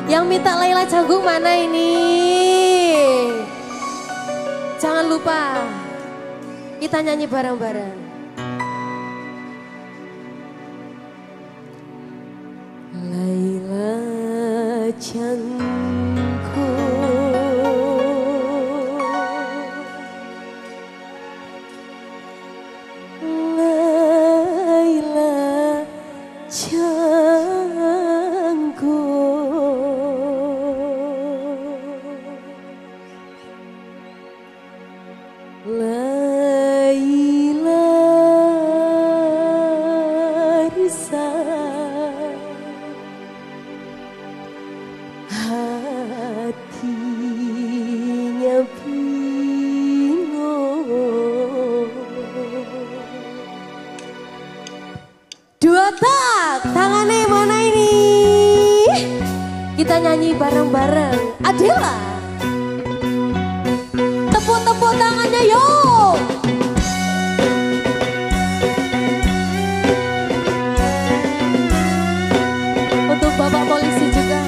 Yang minta Laila Canggung mana ini? Jangan lupa kita nyanyi bareng-bareng. Laila Canggung, Laila Canggung, Laila Risa, hatinya bingung. Dua tak, tangannya mana ini? Kita nyanyi bareng-bareng. Adela, tepuk-tepuk tangannya yuk. Untuk Bapak Polisi juga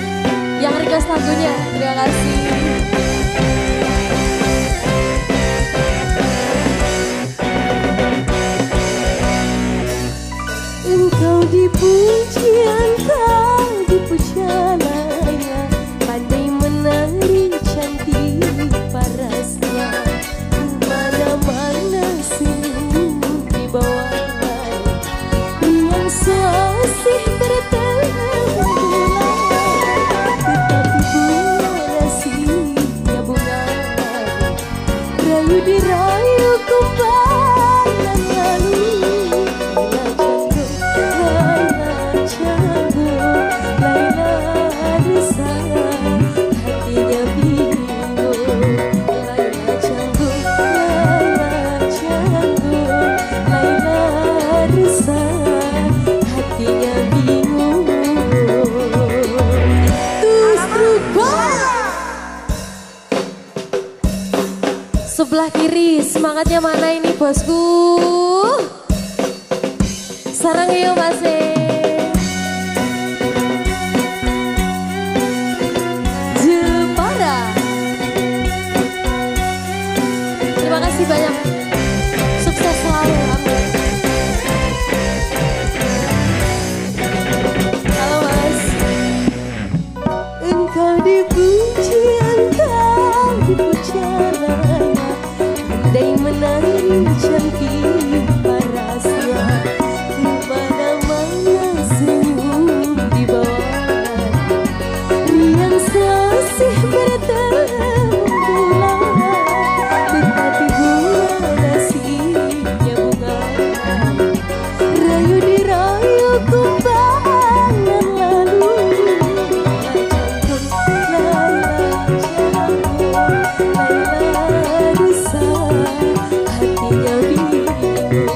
yang request lagunya, terima kasih. Engkau dipuji, engkau dipuja Laila, pandai menari cantik parasnya, mana-mana senyum di bawah yang sosih bertemu dirayu kumpalan lalu. Laila Canggung, Laila Risa, hatinya bingung. Laila Canggung, Laila Risa, hatinya bingung. Sebelah kiri, semangatnya mana ini bosku? Sarang yuk Mas. Jepara. Terima kasih banyak. Sukses selalu. Amin. Halo Mas. Engkau dipuji, engkau dipuja Laila, pandai menari cantik parasnya, mana-mana senyum di bawah riang sasih bertemu bulan, tetapi bunga nasibnya bunga, rayu dirayu kumpangan lalu. Laila Risa, hatinya bingung.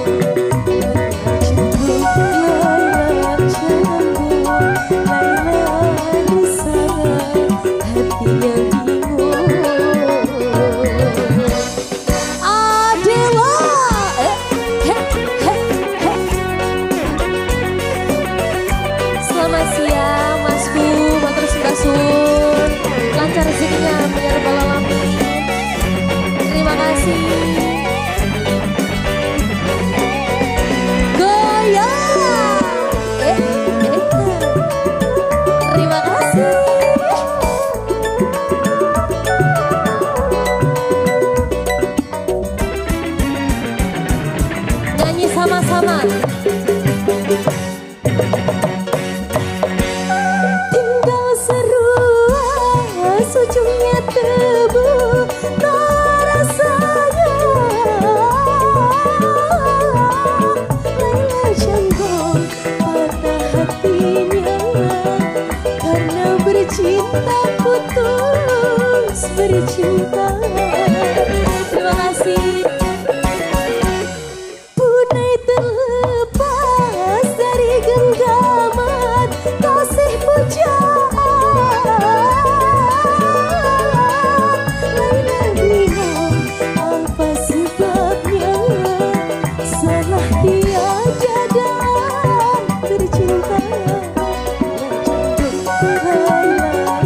Laila Canggung, Laila Risa, hatinya bingung. Adela, selamat siang Masku, matur sembahsun, lancar rezekinya, ya rabbal alamin. Terima kasih. Goyang. Terima kasih. Nyanyi sama-sama. Tinggal seruan ujungnya tebu, tak rasanya. Laila Canggung patah hatinya karena bercinta putus bercinta. Terima kasih. Punai terlepas dari genggaman kasih pujaan. Laila bingung apa sebabnya, salah tiada dalam bercinta. Laila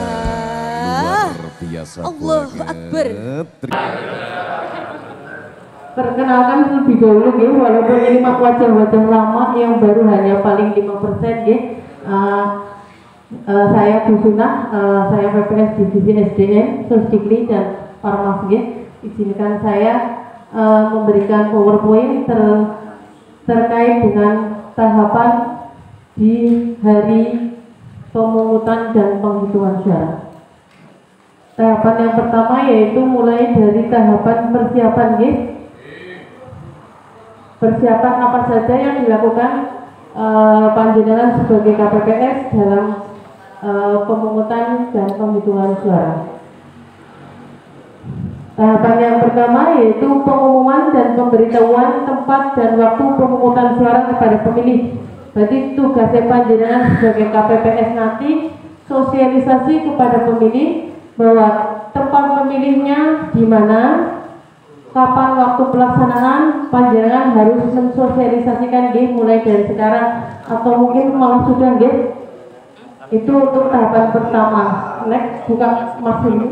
Luar biasa. Allahu Akbar. Perkenalkan terlebih dahulu ya, walaupun ini wajah-wajah lama yang baru hanya paling 5% ya. Saya Busunah, saya PPS Divisi SDM, Sosdikli dan Parmas ya. Izinkan saya memberikan PowerPoint terkait dengan tahapan di hari pemungutan dan penghitungan suara. Tahapan yang pertama yaitu mulai dari tahapan persiapan ya. Persiapan apa saja yang dilakukan panjenengan sebagai KPPS dalam pemungutan dan penghitungan suara. Tahapan yang pertama yaitu pengumuman dan pemberitahuan tempat dan waktu pemungutan suara kepada pemilih. Berarti tugasnya panjenengan sebagai KPPS nanti sosialisasi kepada pemilih bahwa tempat memilihnya di mana, kapan waktu pelaksanaan, panjenengan harus mensosialisasikan mulai dari sekarang atau mungkin malah sudah itu untuk tahapan pertama. Next, buka maksimum.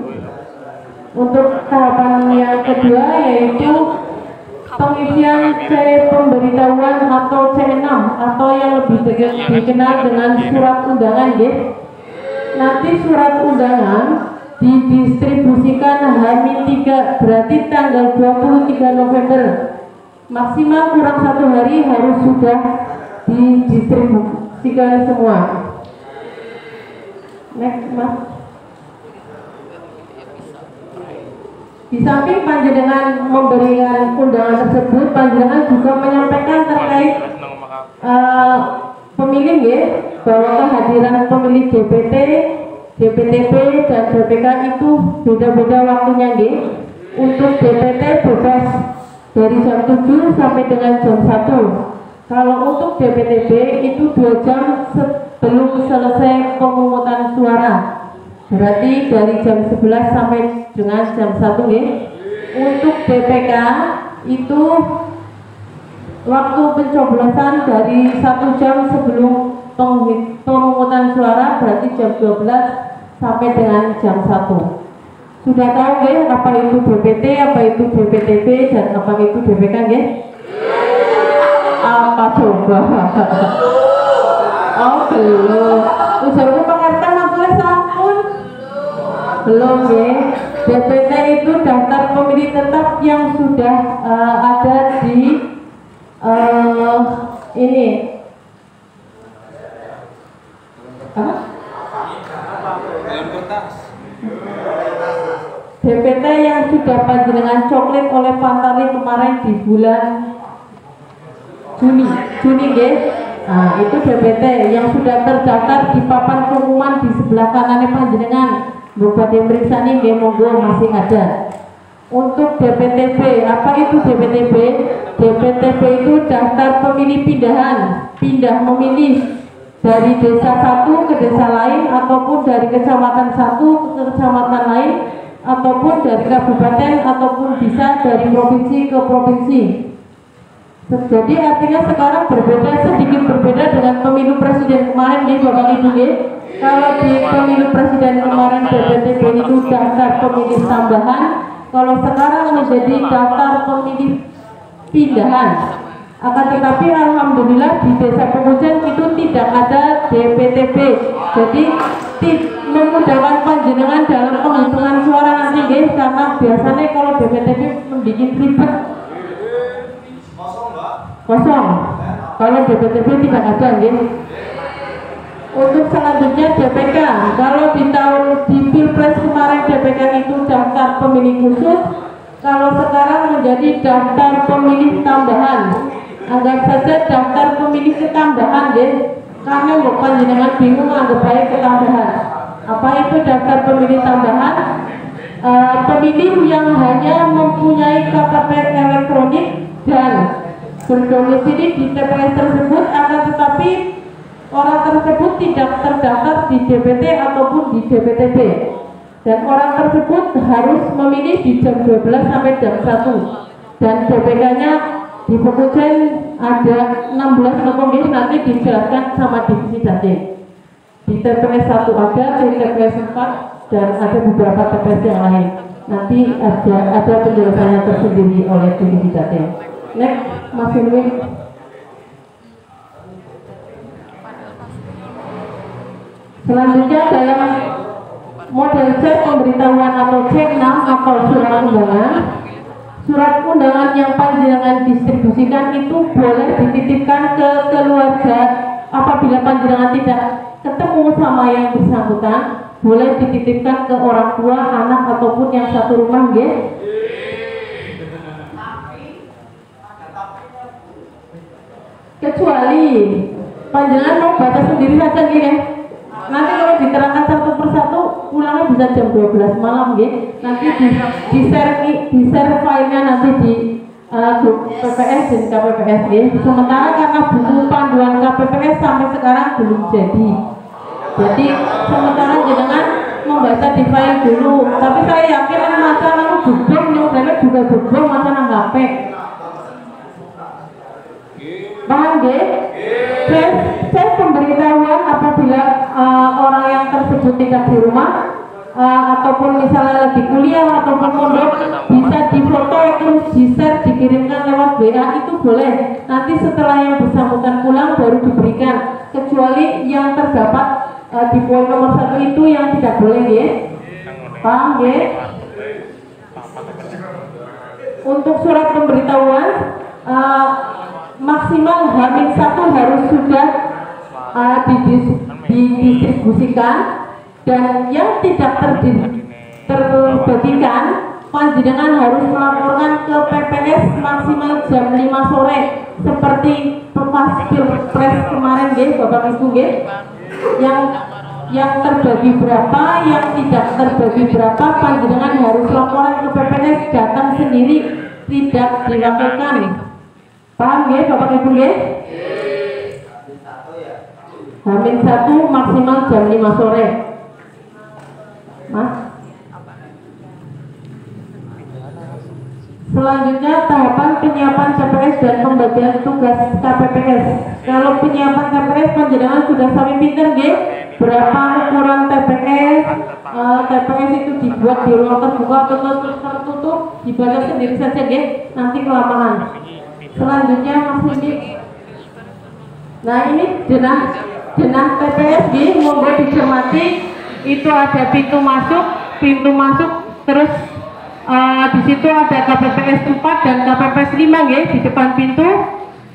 Untuk tahapan yang kedua yaitu pengisian C pemberitahuan atau C6 atau yang lebih dikenal dengan surat undangan Nanti surat undangan didistribusikan H-3, berarti tanggal 23 November. Maksimal kurang 1 hari harus sudah didistribusikan semua. Next, Mas. Di samping panjenengan memberikan undangan tersebut, panjenengan juga menyampaikan terkait pemilih bahwa kehadiran pemilih DPT, DPTP dan DPK itu beda-beda waktunya Untuk DPT bebas dari jam 7 sampai dengan jam 1. Kalau untuk DPTP itu 2 jam sebelum selesai pemungutan suara. Berarti dari jam 11 sampai dengan jam 1 Untuk DPK itu waktu pencoblosan dari 1 jam sebelum pemungutan suara, berarti jam 12 sampai dengan jam 1. Sudah tahu apa itu DPT, apa itu DPTP dan apa itu DPK Apa coba? Oh belum. Ujarku pengertian maksudnya sampun. Belum DPT itu daftar pemilih tetap yang sudah ada di ini. DPT yang sudah panjenengan coklit oleh Pantari kemarin di bulan Juni Nah, itu DPT yang sudah terdaftar di papan pengumuman di sebelah kanannya panjenengan. Buat yang periksa nih, monggo masih ada. Untuk DPTP, apa itu DPTP? DPTP itu daftar pemilih pindahan, pindah memilih dari desa satu ke desa lain, ataupun dari kecamatan satu ke kecamatan lain, ataupun dari kabupaten, ataupun bisa dari provinsi ke provinsi. Jadi artinya sekarang sedikit berbeda dengan pemilu presiden kemarin Bapak Ibu Kalau di pemilu presiden kemarin DPTP itu daftar pemilih tambahan, kalau sekarang menjadi daftar pemilih pindahan. Akan tetapi alhamdulillah di desa Pemujan itu tidak ada DPTP. Jadi memudahkan panjenengan dalam penghitungan suara nanti karena biasanya kalau DPTP membuat ribet. Kosong. Kalau DPTP tidak ada Untuk selanjutnya DPK, kalau di Pilpres kemarin DPK itu daftar pemilih khusus, kalau sekarang menjadi daftar pemilih tambahan. Anggap saja daftar pemilih ketambahan karena panjenengan bingung anggap baik ketambahan. Apa itu daftar pemilih tambahan? Pemilih yang hanya mempunyai KTP elektronik dan berdomisili di TPS tersebut, akan tetapi orang tersebut tidak terdaftar di DPT ataupun di DPTP, dan orang tersebut harus memilih di jam 12 sampai jam 1, dan DPK-nya di Pemujan ada 16 nanti dijelaskan sama divisi Jatim. Di TPS 1 ada, di TPS 4 dan ada beberapa TPS yang lain. Nanti ada penjelasannya tersendiri oleh Divisi Datin. Next, Mas Irwin. Selanjutnya dalam model C pemberitahuan atau C6 atau surat undangan. Surat undangan yang panjenengan distribusikan itu boleh dititipkan ke keluarga apabila panjenengan tidak ketemu sama yang bersangkutan, boleh dititipkan ke orang tua, anak ataupun yang satu rumah, nggih. Kecuali panjenengan mau baca sendiri saja nggih. Nanti kalau diterangkan satu persatu pulangnya bisa jam 12 malam nggih. Nanti di share filenya nanti di grup PPS dan KPPS nggih. Sementara karena buku panduan KPPS sampai sekarang belum jadi. Jadi sementara jenengan membaca di file dulu. Tapi saya yakin masa lalu gubeng nyodanya juga gubeng masa nang HP. Paham nggih? Saya pemberitahuan apabila orang yang tersebut tidak di rumah ataupun misalnya lagi kuliah ataupun mondok bisa difoto terus di-share dikirimkan lewat WA itu boleh. Nanti setelah yang bersangkutan pulang baru diberikan. Kecuali yang terdapat di poin nomor 1 itu yang tidak boleh ya. Paham ya? Untuk surat pemberitahuan maksimal H-1 harus sudah didistribusikan, dan yang tidak terbagikan panjenengan harus melaporkan ke PPS maksimal jam 5 sore seperti pas Pilpres kemarin nggih Bapak Ibu nggih. Yang terbagi berapa, yang tidak terbagi berapa panjenengan harus laporan ke PPS, datang sendiri, tidak diwakilkan. Paham nggih Bapak Ibu nggih? H-1 maksimal jam 5 sore. Mas. Selanjutnya tahapan penyiapan TPS dan pembagian tugas KPPS. Kalau penyiapan TPS panjenengan sudah sami pinter nggih, berapa ukuran TPS, TPS itu dibuat di ruang terbuka atau tertutup, dibaca sendiri saja nggih, nanti kelamaan. Selanjutnya Mas Niki. Nah ini jenah TPS nggih, monggo dicermati. Itu ada pintu masuk, terus di situ ada KPPS 4 dan KPPS 5 nggih di depan pintu.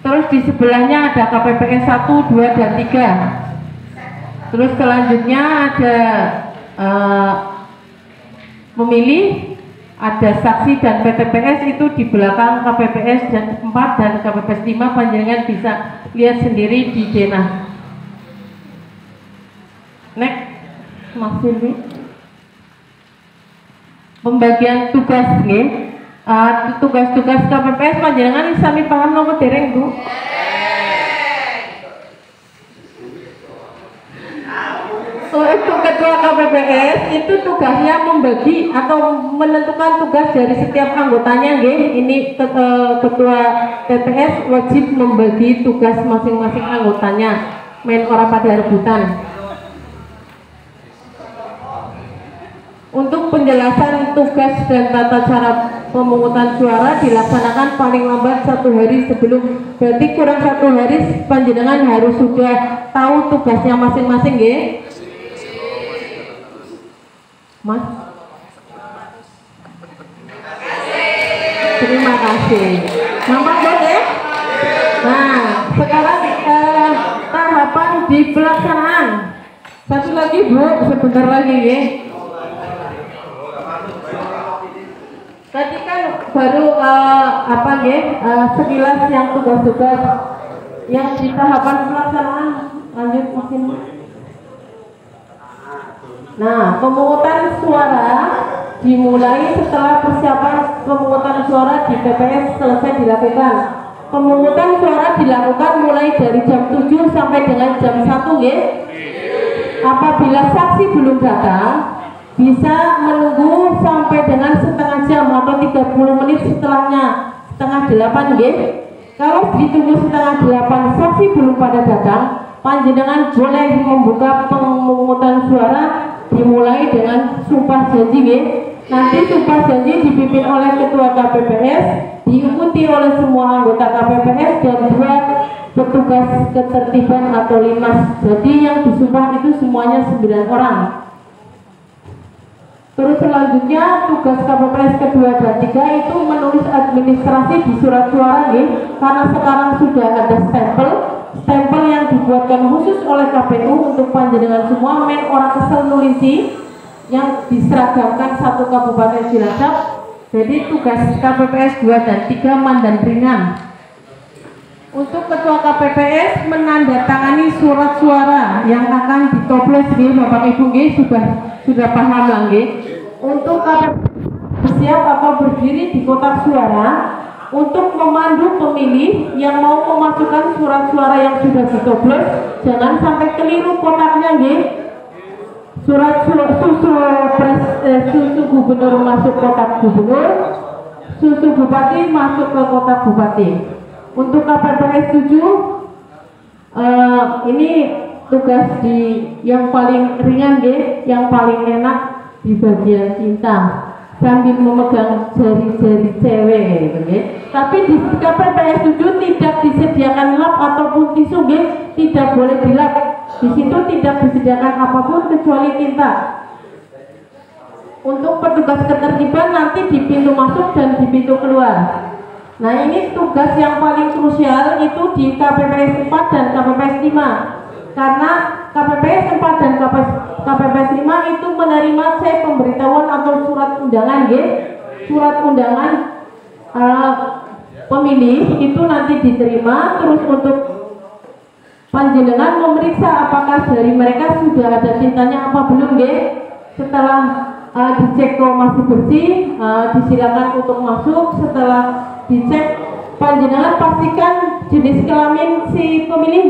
Terus di sebelahnya ada KPPS 1, 2 dan 3. Terus selanjutnya ada pemilih, ada saksi dan PTPS itu di belakang KPPS dan 4 dan KPPS 5, panjenengan bisa lihat sendiri di denah. Next, Mas Silvi. Pembagian tugas nggih. Tugas-tugas KPPS panjenengan sami paham napa dereng, Bu? Untuk ketua KPPS itu tugasnya membagi atau menentukan tugas dari setiap anggotanya nggih. Ini ketua TPS wajib membagi tugas masing-masing anggotanya. Men ora pada rebutan. Untuk penjelasan tugas dan tata cara pemungutan suara dilaksanakan paling lambat 1 hari sebelum, berarti kurang 1 hari panjenengan harus sudah tahu tugasnya masing-masing nggih. Mas. Terima kasih. Mama boleh? Nah, sekarang tahapan di pelaksanaan. Satu lagi Bu, sebentar lagi ya. Tadi kan baru sekilas yang tugas-tugas yang di tahapan pelaksanaan. Lanjut makin. Nah, pemungutan suara dimulai setelah persiapan pemungutan suara di TPS selesai dilakukan. Pemungutan suara dilakukan mulai dari jam 7 sampai dengan jam 1 ya. Apabila saksi belum datang, bisa menunggu sampai dengan setengah jam atau 30 menit setelahnya, setengah 8 nggih. Kalau ditunggu setengah 8 saksi belum pada datang, panjenengan boleh membuka pemungutan suara dimulai dengan sumpah janji nggih. Nanti sumpah janji dipimpin oleh ketua KPPS, diikuti oleh semua anggota KPPS dan 2 petugas ketertiban atau limas. Jadi yang disumpah itu semuanya 9 orang. Terus selanjutnya tugas KPPS kedua dan 3 itu menulis administrasi di surat suara nih, karena sekarang sudah ada stempel yang dibuatkan khusus oleh KPU untuk panjenengan semua men orang kesel nulisi yang diseragamkan satu kabupaten Cilacap. Jadi tugas KPPS 2 dan 3 mandan ringan. Untuk ketua KPPS menandatangani surat suara yang akan ditoples nih Bapak Ibu nih, sudah paham lagi. Untuk KPPS bersiap atau berdiri di kotak suara untuk memandu pemilih yang mau memasukkan surat suara yang sudah ditoples. Jangan sampai keliru kotaknya nih. Susu gubernur masuk kotak gubernur, susu bupati masuk ke kotak bupati. Untuk KPPS 7 ini tugas yang paling ringan yang paling enak di bagian cinta sambil memegang jari-jari cewek Tapi di KPPS 7 tidak disediakan lap ataupun tisu tidak boleh dilap. Di situ tidak disediakan apapun kecuali tinta. Untuk petugas ketertiban nanti di pintu masuk dan di pintu keluar. Nah ini tugas yang paling krusial itu di KPPS 4 dan KPPS 5. Karena KPPS 4 dan KPPS 5 itu menerima pemberitahuan atau surat undangan surat undangan pemilih itu nanti diterima. Terus untuk panjenengan memeriksa apakah dari mereka sudah ada tintanya apa belum Setelah dicek kalau masih bersih, disilakan untuk masuk. Setelah dicek, panjenengan pastikan jenis kelamin si pemilih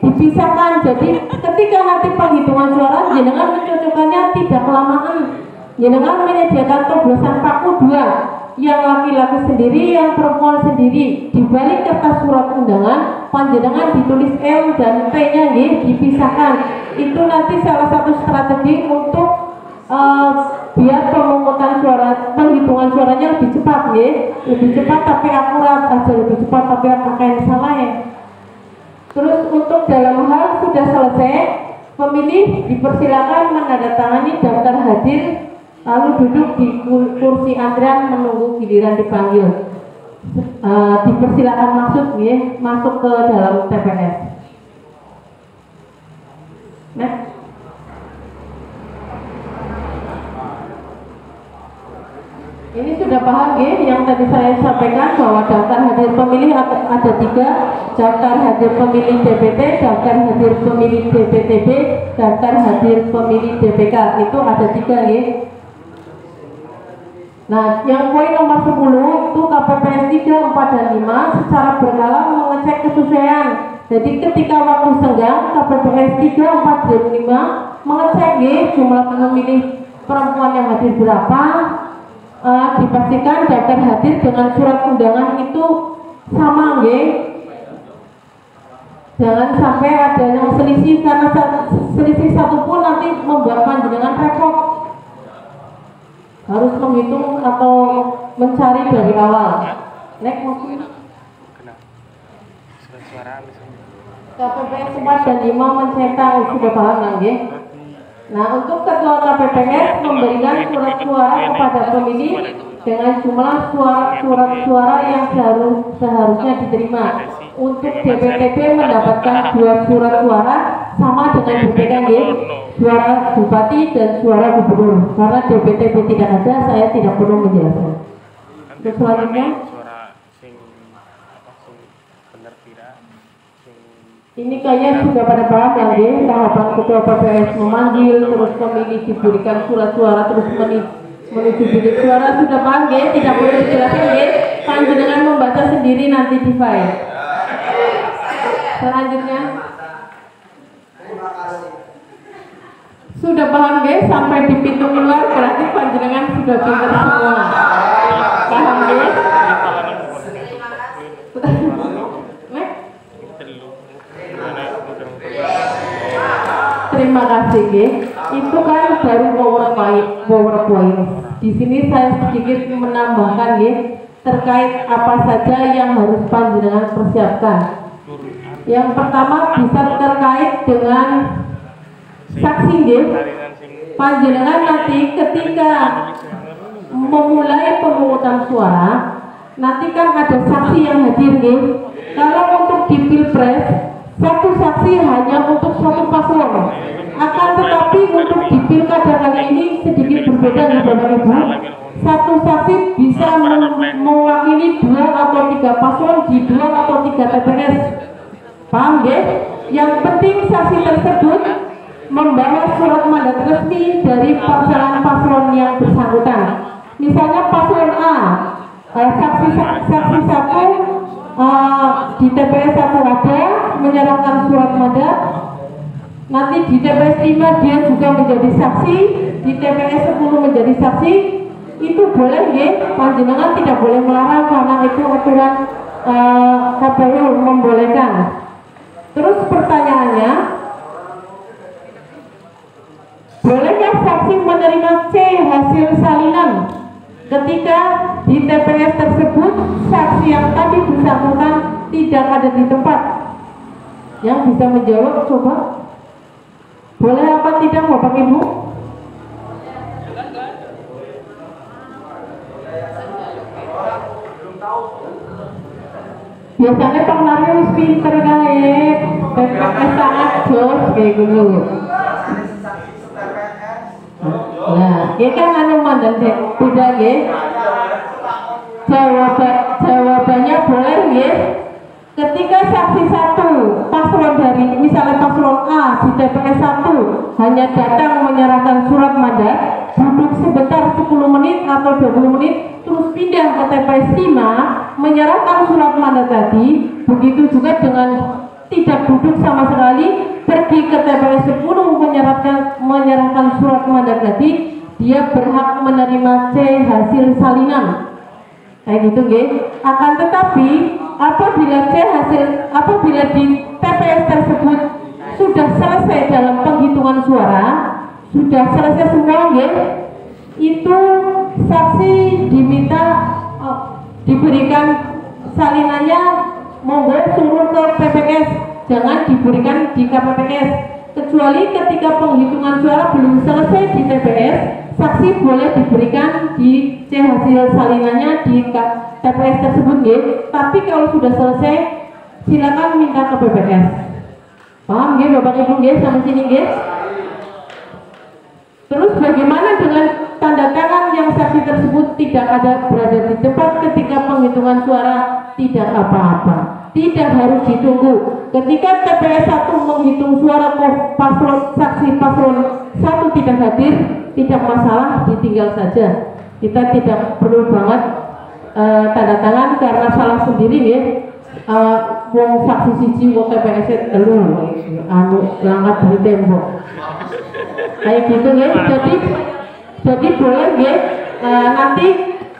dipisahkan. Jadi ketika nanti penghitungan suara, jenengan mencocokkannya tidak kelamaan. Jenengan menyediakan coblosan paku 2, yang laki-laki sendiri, yang perempuan sendiri. Di balik kertas surat undangan, panjenengan ditulis L dan T-nya dipisahkan. Itu nanti salah satu strategi untuk biar pemungutan suara, penghitungan suaranya lebih cepat lebih cepat tapi akurat aja, lebih cepat tapi apakah yang salah Terus untuk dalam hal sudah selesai, pemilih dipersilakan menandatangani daftar hadir lalu duduk di kursi antrian menunggu giliran dipanggil. Dipersilakan masuk ke dalam TPS. Ini sudah paham yang tadi saya sampaikan bahwa daftar hadir pemilih ada 3, daftar hadir pemilih DPT, daftar hadir pemilih DPTB, daftar hadir pemilih DPK, itu ada 3 Nah, yang poin nomor 10 itu KPPS 3, 4, dan 5 secara berkala mengecek kesesuaian. Jadi ketika waktu senggang KPPS 3, 4, dan 5 mengecek jumlah pemilih perempuan yang hadir berapa. Dipastikan daftar hadir dengan surat undangan itu sama jangan sampai ada yang selisih, karena selisih satu pun nanti membuat panjenengan repot, harus menghitung atau mencari dari awal. KPPS 4 dan 5 mencetak, sudah paham Nah, untuk ketua KPPS memberikan surat suara kepada pemilih dengan jumlah surat suara yang seharusnya diterima. Untuk DPTB mendapatkan 2 surat suara sama dengan DPK suara bupati dan suara gubernur. Karena DPTB tidak ada, saya tidak perlu menjelaskan. Untuk selanjutnya, ini kayaknya sudah pada paham tahapan ketua KPPS memanggil, terus pemilih diberikan surat suara, terus menuju bilik suara, sudah paham tidak perlu dijelaskan panjenengan membaca sendiri nanti di file. Selanjutnya, sudah paham sampai di pintu keluar, berarti panjenengan sudah pintar semua. Paham Terima kasih. presentasi itu kan baru PowerPoint. Di sini saya sedikit menambahkan terkait apa saja yang harus panjenengan persiapkan. Yang pertama bisa terkait dengan saksi panjenengan nanti ketika memulai pemungutan suara nanti kan ada saksi yang hadir kalau untuk di Pilpres satu saksi hanya untuk satu paslon, akan tetapi untuk di Pilkada kali ini sedikit berbeda Bapak Ibu. Satu saksi bisa mewakili 2 atau 3 paslon di 2 atau 3 TPS. Paham Yang penting saksi tersebut membawa surat mandat resmi dari paslon yang bersangkutan. Misalnya paslon A, saksi 1 di TPS 1 ada menyerahkan surat mandat. Nanti di TPS 5 dia juga menjadi saksi, di TPS 10 menjadi saksi. Itu boleh panjenengan tidak boleh melarang karena itu aturan KPU membolehkan. Terus pertanyaannya, bolehkah saksi menerima C hasil salinan ketika di TPS tersebut saksi yang tadi bersangkutan tidak ada di tempat? Yang bisa menjawab coba. Boleh apa tidak Bapak Ibu? Biasanya pengenalnya pinter PPS sangat jos kayak gitu. Nah, ini kan mandan udah jawabannya boleh ketika saksi 1 paslon dari misalnya paslon A di TPS 1 hanya datang menyerahkan surat mandat, duduk sebentar 10 menit atau 20 menit terus pindah ke TPS 5 menyerahkan surat mandat tadi. Begitu juga dengan tidak duduk sama sekali pergi ke TPS 10 menyerahkan surat mandat tadi, dia berhak menerima C hasil salinan kayak gitu Akan tetapi apabila di TPS tersebut sudah selesai dalam penghitungan suara, sudah selesai semua itu saksi diminta diberikan salinannya, monggo suruh ke PPS, jangan diberikan di KPPS. Kecuali ketika penghitungan suara belum selesai di TPS, saksi boleh diberikan di C hasil salinannya di TPS tersebut Tapi kalau sudah selesai silakan minta ke PPS. Paham Bapak Ibu sampai sini Terus bagaimana dengan tanda tangan yang saksi tersebut tidak ada berada di tempat ketika penghitungan suara? Tidak apa-apa, tidak harus ditunggu. Ketika TPS 1 menghitung suara saksi paslon 1 tidak hadir, tidak masalah, ditinggal saja. Kita tidak perlu banget tanda tangan karena salah sendiri wong saksi siji wong TPS langkat dari tembok kayak gitu jadi boleh nanti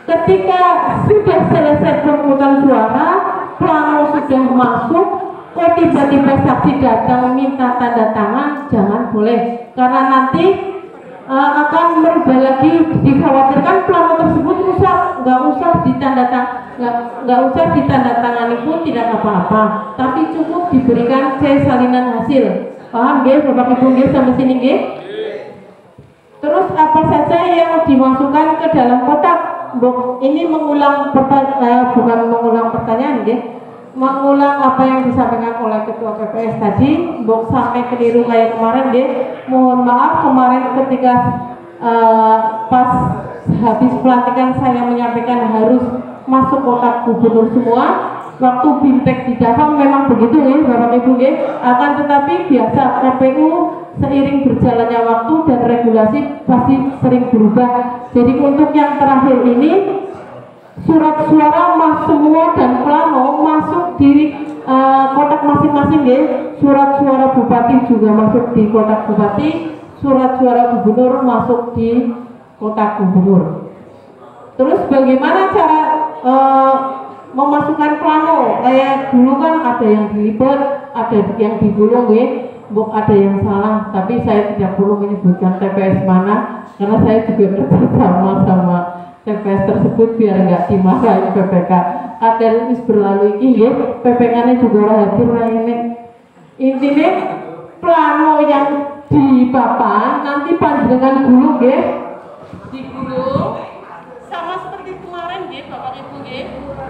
ketika sudah selesai pemungutan suara, plano sudah masuk, kok tiba-tiba saksi datang minta tanda tangan, jangan boleh karena nanti akan merubah lagi, dikhawatirkan plano tersebut rusak. Nggak usah ditandatangani pun tidak apa-apa, tapi cukup diberikan C salinan hasil. Paham Bapak Ibu sampai sini Terus apa saja yang dimasukkan ke dalam kotak? Ini bukan mengulang pertanyaan mengulang apa yang disampaikan oleh Ketua PPS tadi. Sampai keliru kayak kemarin mohon maaf kemarin ketika pas habis pelantikan saya menyampaikan harus masuk kotak gubernur semua. Waktu BIMTEK di Davang memang begitu Bapak Ibu akan tetapi biasa KPU seiring berjalannya waktu dan regulasi pasti sering berubah. Jadi untuk yang terakhir ini surat suara semua dan plano masuk di kotak masing-masing Surat suara bupati juga masuk di kotak bupati, surat suara gubernur masuk di kotak gubernur. Terus bagaimana cara memasukkan plano? Kayak dulu kan ada yang dilipat, ada yang digulung Bu, ada yang salah, tapi saya tidak perlu menyebutkan TPS mana karena saya juga kerja sama TPS tersebut biar nggak dimarahin PPK. Ada wis berlalu ini ya, PPK-nya juga hadir ini. Intinya plano yang di papan nanti panjenengan gulung ya, digulung sama seperti kemarin ya Bapak Ibu ya,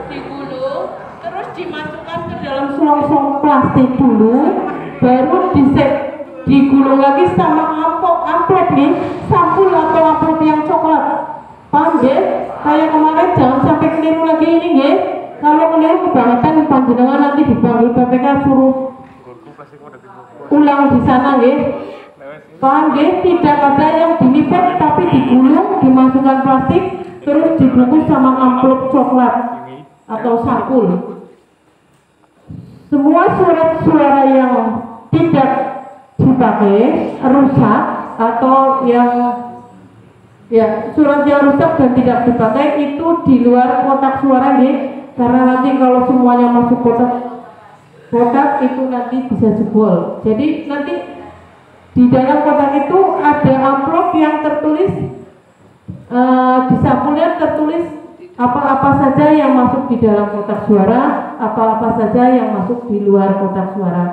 digulung terus dimasukkan ke dalam selongsong plastik dulu, baru digulung lagi sama amplop nih, sampul atau amplop yang coklat. Paham ya? Kayak kemarin jangan sampai keliru lagi ini ya. Kalau keliru kebangetan panjenengan nanti dipanggil PPK suruh ulang di sana ya. Paham ya? Tidak ada yang dilipet tapi digulung, dimasukkan plastik, terus dibungkus sama amplop coklat atau sampul. Semua surat suara yang tidak dipakai, rusak atau yang ya surat yang rusak dan tidak dipakai itu di luar kotak suara nih, karena nanti kalau semuanya masuk kotak itu nanti bisa jebol. Jadi nanti di dalam kotak itu ada amplop yang tertulis di sampulnya tertulis apa-apa saja yang masuk di dalam kotak suara, apa-apa saja yang masuk di luar kotak suara.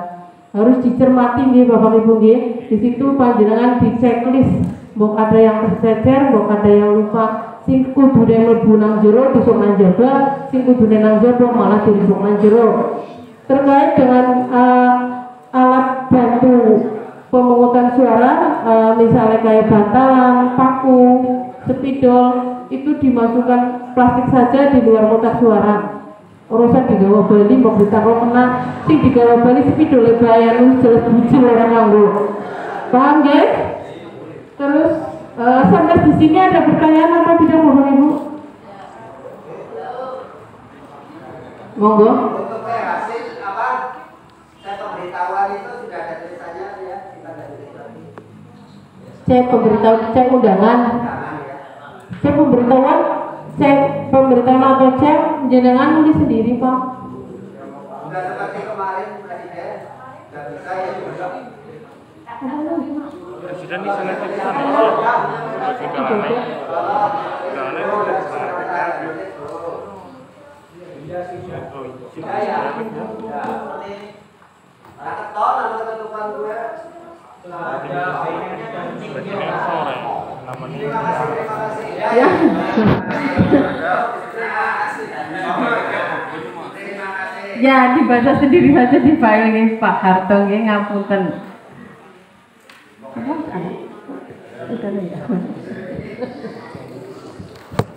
Harus dicermati nih Bapak Ibu nih. Di situ panjenengan di checklist, mbok ada yang tercecer, mbok ada yang lupa. Sing kudune mlebu nang jero disuk nang jaba, sing kudune nang jaba malah disuk nang jero. Terkait dengan alat bantu pemungutan suara, misalnya kayak bantalan, paku, spidol, itu dimasukkan plastik saja di luar kotak suara. Urusan digawa Bali mau ditaruh kena sing digawa Bali spidol bayan jelas bujil orang nganggo. Paham ya? Terus sampai di sini ada pertanyaan apa tidak Bapak Ibu? Monggo. Untuk hasil apa? Saya pemberitahuan itu sudah ada tulisannya ya, kita ada tulisan. Cek pemberitahuan, cek undangan. Cek pemberitahuan, cek pemberitahuan atau cek jenengan nulis sendiri Pak. Sudah seperti kemarin Presiden, nggak bisa ya juga. Presiden di sana di sana. Ya dibaca sendiri saja di file ini Pak Harto nggih ngapunten.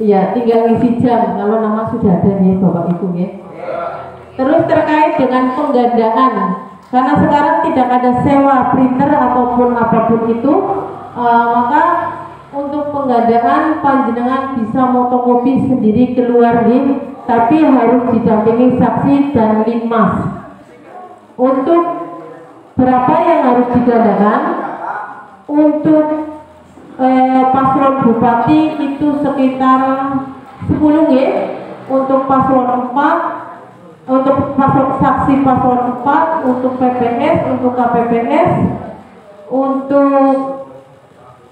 Iya, tinggal ngisi jam kalau nama sudah ada nih Bapak Ibu ya. Terus terkait dengan penggandaan, karena sekarang tidak ada sewa printer ataupun apapun itu, maka untuk penggandaan panjenengan bisa motokopi sendiri keluar nih, tapi harus didampingi saksi dan linmas. Untuk berapa yang harus digandakan? Untuk paslon bupati itu sekitar 10 ya. Untuk paslon 4, untuk saksi paslon 4, untuk PPS, untuk KPPS, untuk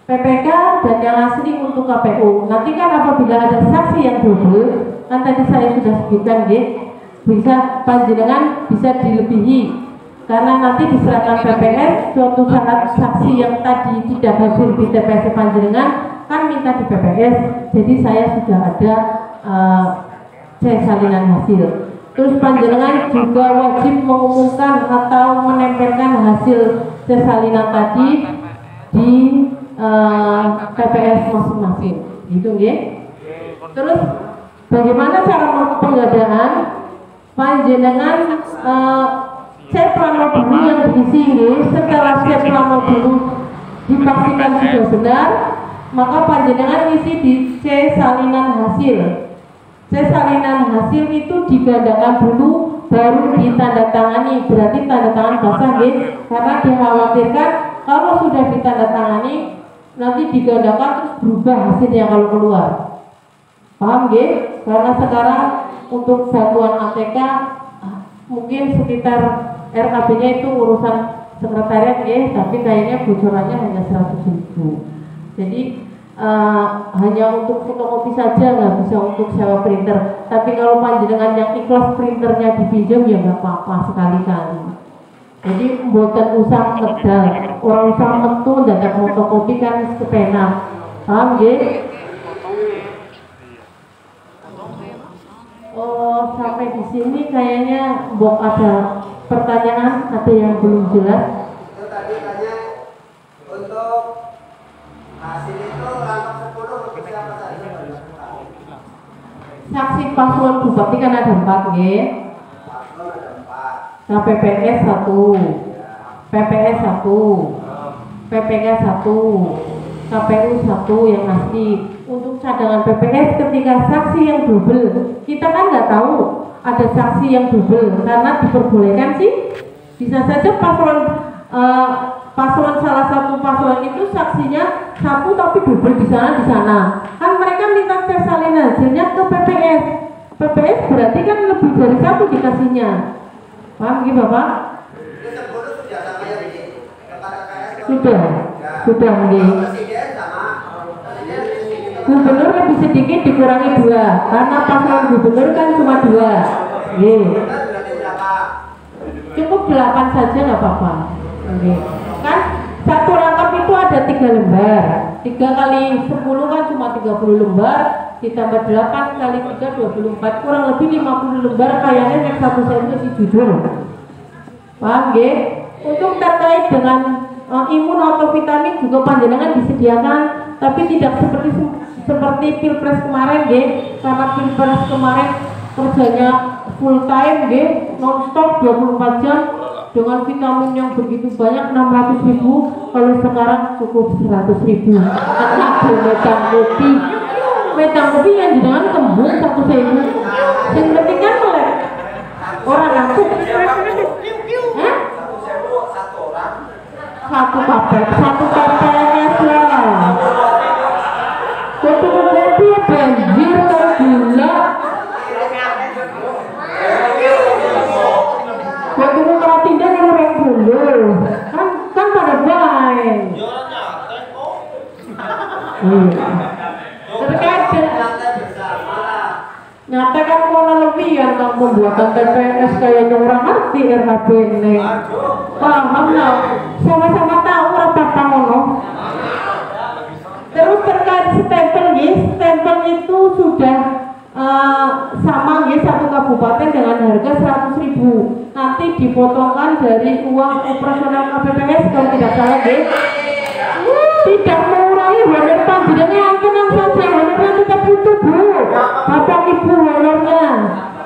PPK dan yang asli untuk KPU. Nanti kan apabila ada saksi yang double, kan tadi saya sudah sebutkan ya, bisa panjenengan bisa dilebihi. Karena nanti diserahkan PPS, suatu saat saksi yang tadi tidak hadir di TPS panjenengan kan minta di PPS, jadi saya sudah ada salinan hasil. Terus panjenengan juga wajib mengumumkan atau menempelkan hasil salinan tadi di TPS masing-masing, gitu ya. Terus bagaimana cara penggandaan? Panjenengan cek plano dulu yang diisi ini. Setelah cek plano dulu dipastikan sudah benar, maka panjenengan isi di C salinan hasil. C salinan hasil itu digandakan dulu baru ditandatangani. Berarti tanda tangan basah ya, karena dikhawatirkan kalau sudah ditandatangani nanti digandakan terus berubah hasilnya kalau keluar. Paham ya? Karena sekarang untuk bantuan ATK mungkin sekitar RKB-nya itu urusan sekretariat ya, tapi kayaknya bocorannya hanya 100.000. Jadi hanya untuk fotokopi saja, nggak bisa untuk sewa printer. Tapi kalau panjenengan yang ikhlas printernya dipinjam ya nggak apa-apa sekali-kali. Jadi buatan usaha medal, orang usaha metu dan fotokopi kan sepena, paham ya? Oh, sampai di sini kayaknya Mbok ada pertanyaan, ada yang belum jelas. Itu tadi tanya untuk hasil itu rangkap 10 siapa saja? Saksi paslon bupati kan ada 4 ya. Paslon ada 4. KPPS 1, PPS 1, PPK 1, KPU 1 yang asli. Untuk cadangan PPS ketika saksi yang double, kita kan nggak tahu ada saksi yang double karena diperbolehkan sih. Bisa saja paslon salah satu paslon itu saksinya 1 tapi double di sana. Kan mereka minta tes salin hasilnya ke PPS. PPS berarti kan lebih dari 1 dikasihnya. Paham gitu Bapak? Ini 10 sudah sama yang ini. Kepada KS Sudah nih. Presiden sama presiden sedikit. Gubernur lebih sedikit dikurangi 2 karena paslon gubernur kan cuma 2. Berarti berapa? Cukup 8 saja nggak apa-apa. Kan satu rangkap itu ada 3 lembar. 3 kali 10 kan cuma 30 lembar. Ditambah 8 kali 3 24, kurang lebih 50 lembar. Kayaknya yang 1 saya si jujur. Paham ya? Untuk terkait dengan imun atau vitamin juga panjenengan disediakan, tapi tidak seperti pilpres kemarin ya. Karena pilpres kemarin kerjanya full time ya, non-stop 24 jam dengan vitamin yang begitu banyak 600.000. Kalau sekarang cukup 100.000. Ada metang kopi yang jangan kembung 1.000. Yang penting kan melek orang aku. Hah? Satu PPS lah. Satu kopi banjir tergila. Waktu mau tindak yang orang dulu kan pada baik. Terkait nyata kan mau lebih yang pembuatan TPS kayak orang ngerti RHB ini. Paham lah, sama-sama tahu apa ngono. Terus terkait stempel ya, stempel itu sudah sama ya, satu kabupaten dengan harga 100.000. Nanti dipotongkan dari uang operasional KPPS kalau tidak salah ya. Tidak mengurangi honor panjenengan, tenang saja, honornya tetap butuh Bu. Bapak Ibu honornya.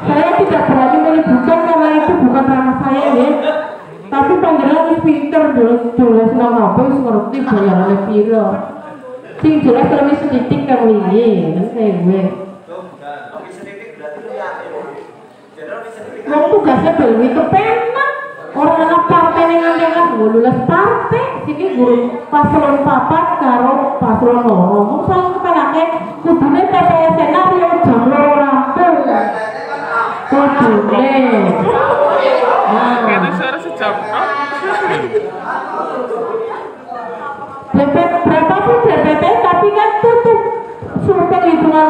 Saya tidak berani menyebutkan karena itu bukan ranah saya ya. Tapi panjenengan wis pinter jelas nang apa wis ngerti bayarannya piro. Sing jelas lebih sedikit kan wingi, gue. Wong tugasnya belum itu penak. Orang anak partai dengan lulus partai, sini guru paslon 4 karo paslon 0. Misalnya kepenake kudune TPS senario jam 2 rampung. Kudune. Itu suara sejam. Berapapun DPT tapi kan tutup penghitungan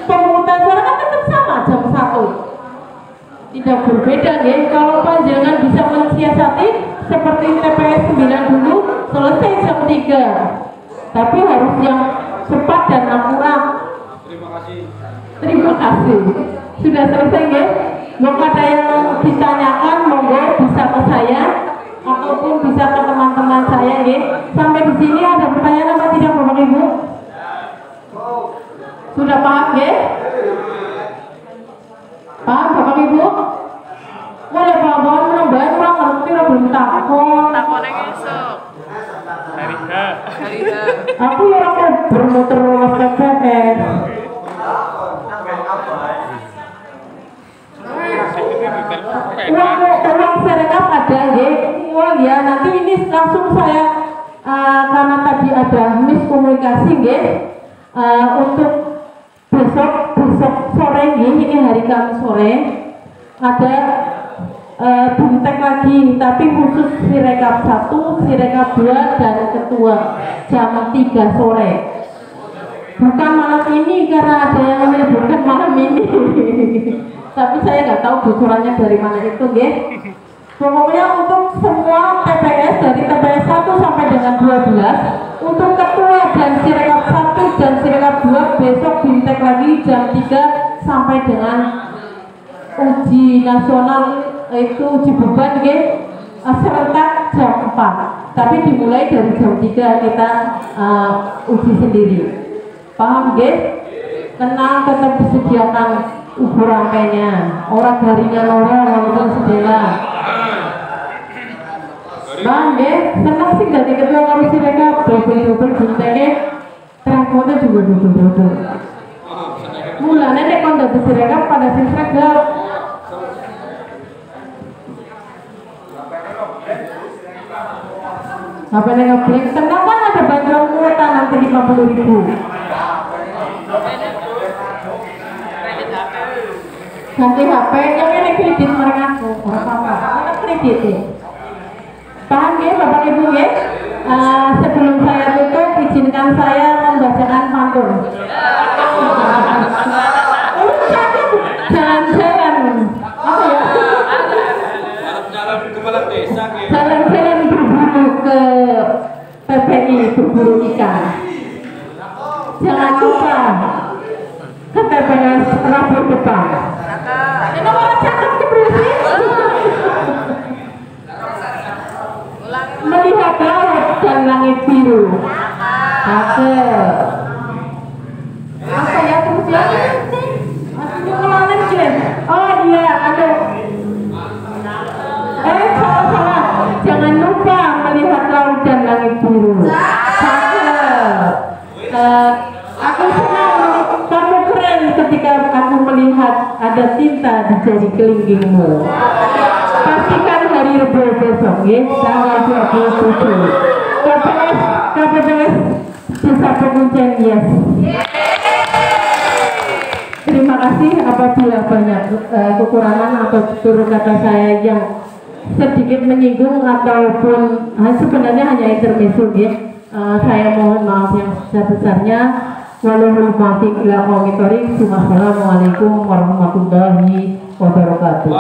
pemungutan suara kan tetap sama jam 1. Tidak berbeda ya, kalau panjangan bisa mensiasati seperti TPS 9 dulu selesai jam 3, tapi harus yang cepat dan akurat. Terima kasih. Sudah selesai ya. Mau ada yang ditanyakan monggo bisa ke saya ataupun bisa ke teman-teman saya ya. Sampai di sini ada pertanyaan apa tidak Bapak Ibu? Sudah paham ya? Paham Bapak Ibu? Boleh bawa menambah orang ngerti orang belum takut. Takutnya esok. Hari H. Aku ya orang bermuter luas TPS. Uang serengap ada ya. Uang ya nanti ini langsung saya karena tadi ada miskomunikasi ya. Untuk besok sore ini hari Kamis sore ada Bimtek lagi, tapi khusus Sirekap 1, Sirekap 2 dan ketua jam 3 sore. Bukan malam ini karena ada yang menyebutkan malam ini. Tapi saya nggak tahu bocorannya dari mana itu, nggih. Pokoknya untuk semua TPS dari TPS 1 sampai dengan 12, untuk ketua dan Sirekap 1 dan Sirekap 2 besok Bimtek lagi jam 3 sampai dengan uji nasional, itu uji beban serentak jam 4. Tapi dimulai dari jam 3 kita uji sendiri. Paham nggih? Tenang, tetap disediakan ubur rampenya. Orang garingan orang walaupun sedela. Paham nggih? Senang sih dari ketua karo Sirekap double-double bintangnya transportnya juga double-double. Mulanya nek kon dadi Sirekap pada sing sregep. Apa yang ngeblik? Tenang kan ada bantuan kuota nanti 50.000. Ganti HP, yang ini kredit mereka aku, apa-apa, ini kredit ya. Paham ya Bapak Ibu ya? Sebelum saya tutup, izinkan saya membacakan pantun. Jalan-jalan, apa ya? Jalan-jalan berburu ke PPI berburu ikan. Jangan lupa ke TPS Rabu depan. Ini orang cakap kebersihin. Melihat laut dan langit biru. Cakep. Apa ya kemudian? Masih ngelawan Jen. Oh iya, aduh. Salah. Jangan lupa melihat laut dan langit biru. Cakep. Aku senang, kamu keren ketika aku melihat ada tinta di jari kelingkingmu. Pastikan hari Rebo besok ya, tanggal 27. KPPS Desa Penguncian, yes. Terima kasih apabila banyak kekurangan atau tutur kata saya yang sedikit menyinggung ataupun sebenarnya hanya intermezzo ya. Saya mohon maaf yang sebesar-besarnya. Wassalamualaikum warahmatullahi wabarakatuh.